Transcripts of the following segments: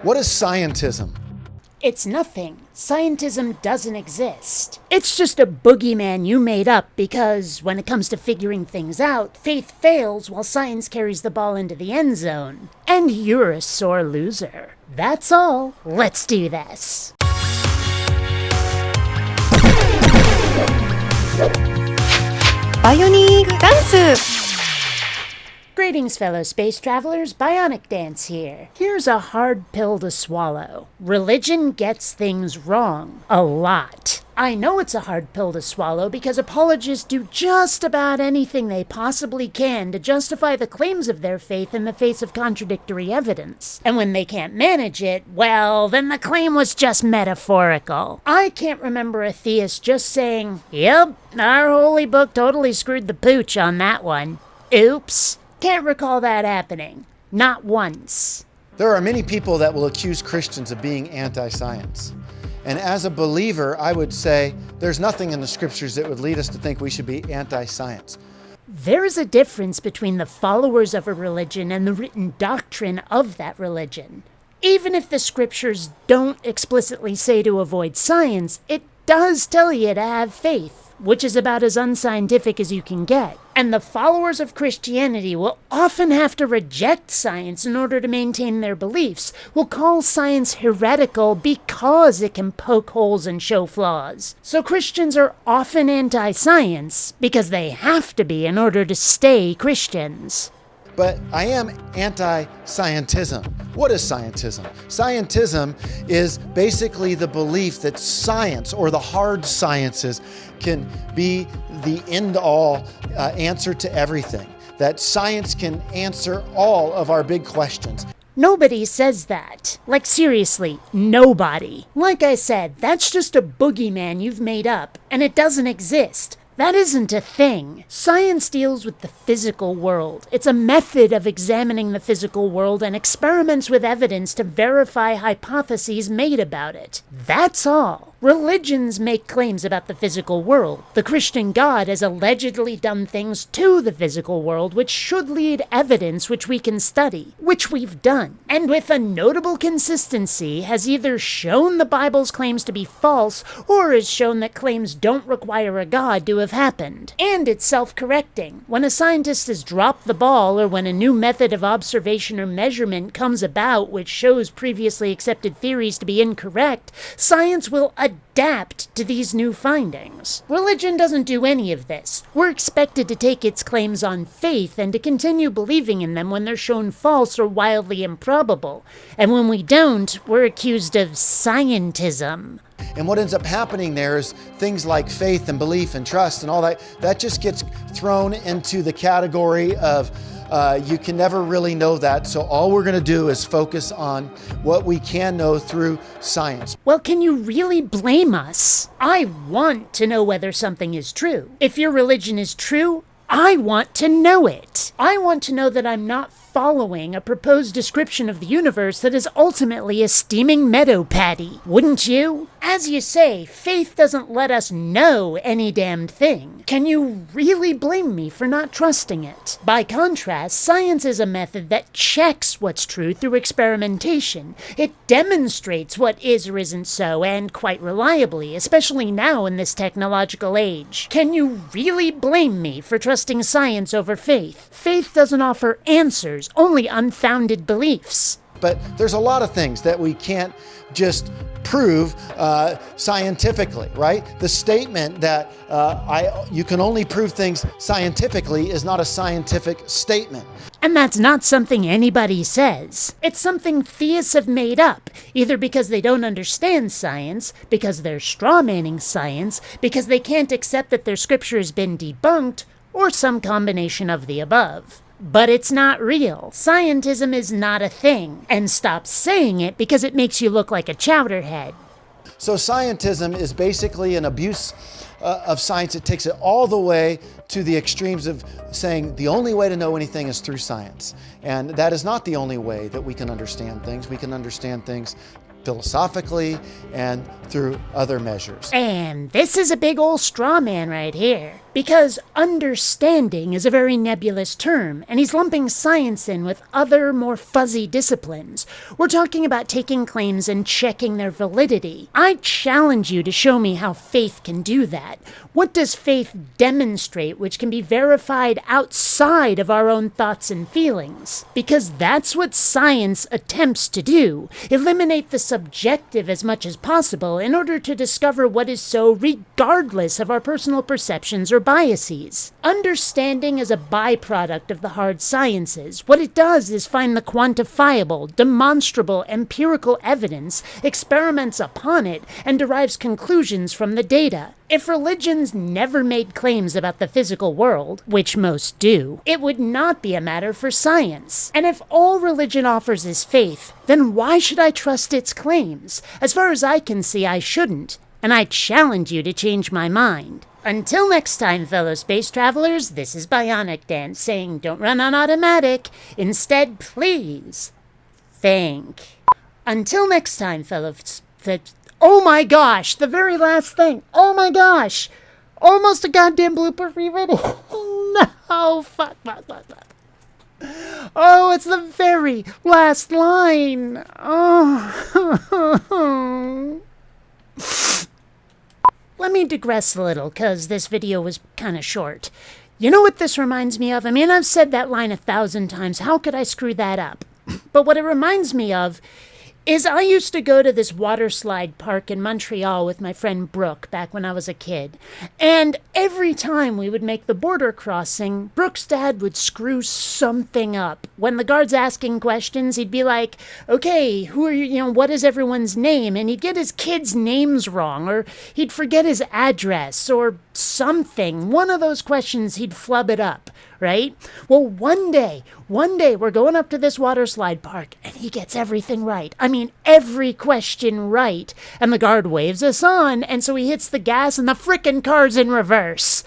What is scientism? It's nothing. Scientism doesn't exist. It's just a boogeyman you made up because, when it comes to figuring things out, faith fails while science carries the ball into the end zone. And you're a sore loser. That's all. Let's do this. BionicDance! Greetings, fellow space travelers. BionicDance here. Here's a hard pill to swallow. Religion gets things wrong. A lot. I know it's a hard pill to swallow because apologists do just about anything they possibly can to justify the claims of their faith in the face of contradictory evidence. And when they can't manage it, well, then the claim was just metaphorical. I can't remember a theist just saying, "Yep, our holy book totally screwed the pooch on that one. Oops." Can't recall that happening. Not once. There are many people that will accuse Christians of being anti-science. And as a believer, I would say there's nothing in the scriptures that would lead us to think we should be anti-science. There is a difference between the followers of a religion and the written doctrine of that religion. Even if the scriptures don't explicitly say to avoid science, it does tell you to have faith, which is about as unscientific as you can get. And the followers of Christianity will often have to reject science in order to maintain their beliefs, will call science heretical because it can poke holes and show flaws. So Christians are often anti-science because they have to be in order to stay Christians. But I am anti-scientism. What is scientism? Scientism is basically the belief that science, or the hard sciences, can be the end-all answer to everything. That science can answer all of our big questions. Nobody says that. Like, seriously, nobody. Like I said, that's just a boogeyman you've made up, and it doesn't exist. That isn't a thing. Science deals with the physical world. It's a method of examining the physical world and experiments with evidence to verify hypotheses made about it. That's all. Religions make claims about the physical world. The Christian God has allegedly done things to the physical world which should lead evidence which we can study, which we've done, and with a notable consistency has either shown the Bible's claims to be false or has shown that claims don't require a God to have happened. And it's self-correcting. When a scientist has dropped the ball, or when a new method of observation or measurement comes about which shows previously accepted theories to be incorrect, science will adapt to these new findings. Religion doesn't do any of this. We're expected to take its claims on faith and to continue believing in them when they're shown false or wildly improbable. And when we don't, we're accused of scientism. And what ends up happening there is things like faith and belief and trust and all that just gets thrown into the category of you can never really know that, so all we're going to do is focus on what we can know through science. Well, can you really blame us? I want to know whether something is true. If your religion is true, I want to know it. I want to know that I'm not following a proposed description of the universe that is ultimately a steaming meadow patty. Wouldn't you? As you say, faith doesn't let us know any damned thing. Can you really blame me for not trusting it? By contrast, science is a method that checks what's true through experimentation. It demonstrates what is or isn't so, and quite reliably, especially now in this technological age. Can you really blame me for trusting science over faith? Faith doesn't offer answers, only unfounded beliefs. But there's a lot of things that we can't just prove scientifically, right? The statement that you can only prove things scientifically is not a scientific statement. And that's not something anybody says. It's something theists have made up, either because they don't understand science, because they're strawmanning science, because they can't accept that their scripture has been debunked, or some combination of the above. But it's not real. Scientism is not a thing. And stop saying it because it makes you look like a chowderhead. So scientism is basically an abuse of science. It takes it all the way to the extremes of saying the only way to know anything is through science. And that is not the only way that we can understand things. We can understand things philosophically and through other measures. And this is a big old straw man right here. Because understanding is a very nebulous term, and he's lumping science in with other, more fuzzy disciplines. We're talking about taking claims and checking their validity. I challenge you to show me how faith can do that. What does faith demonstrate which can be verified outside of our own thoughts and feelings? Because that's what science attempts to do. Eliminate the subjective as much as possible in order to discover what is so regardless of our personal perceptions or biases. Understanding is a byproduct of the hard sciences. What it does is find the quantifiable, demonstrable, empirical evidence, experiments upon it, and derives conclusions from the data. If religions never made claims about the physical world, which most do, it would not be a matter for science. And if all religion offers is faith, then why should I trust its claims? As far as I can see, I shouldn't. And I challenge you to change my mind. Until next time, fellow space travelers, this is BionicDance saying don't run on automatic. Instead, please think. Until next time, oh my gosh, the very last thing. Oh my gosh. Almost a goddamn blooper free video. No, fuck. Oh, it's the very last line. Oh. Let me digress a little, because this video was kind of short. You know what this reminds me of? I mean, I've said that line 1,000 times. How could I screw that up? But what it reminds me of is I used to go to this water slide park in Montreal with my friend Brooke back when I was a kid. And every time we would make the border crossing, Brooke's dad would screw something up. When the guard's asking questions, he'd be like, okay, who are you, what is everyone's name? And he'd get his kids' names wrong, or he'd forget his address, or something. One of those questions, he'd flub it up, right? Well, one day, we're going up to this water slide park, and he gets everything right. I mean, every question right. And the guard waves us on, and so he hits the gas, and the frickin' car's in reverse.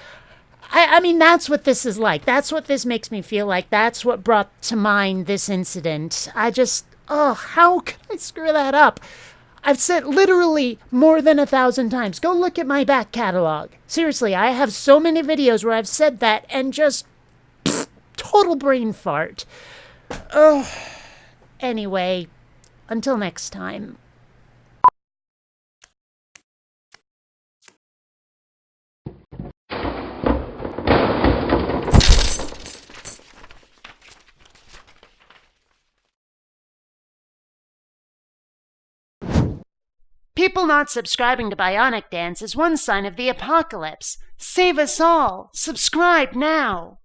I mean, that's what this is like. That's what this makes me feel like. That's what brought to mind this incident. How could I screw that up? I've said literally more than 1,000 times. Go look at my back catalog. Seriously, I have so many videos where I've said that and just total brain fart. Anyway, until next time. People not subscribing to BionicDance is one sign of the apocalypse. Save us all. Subscribe now.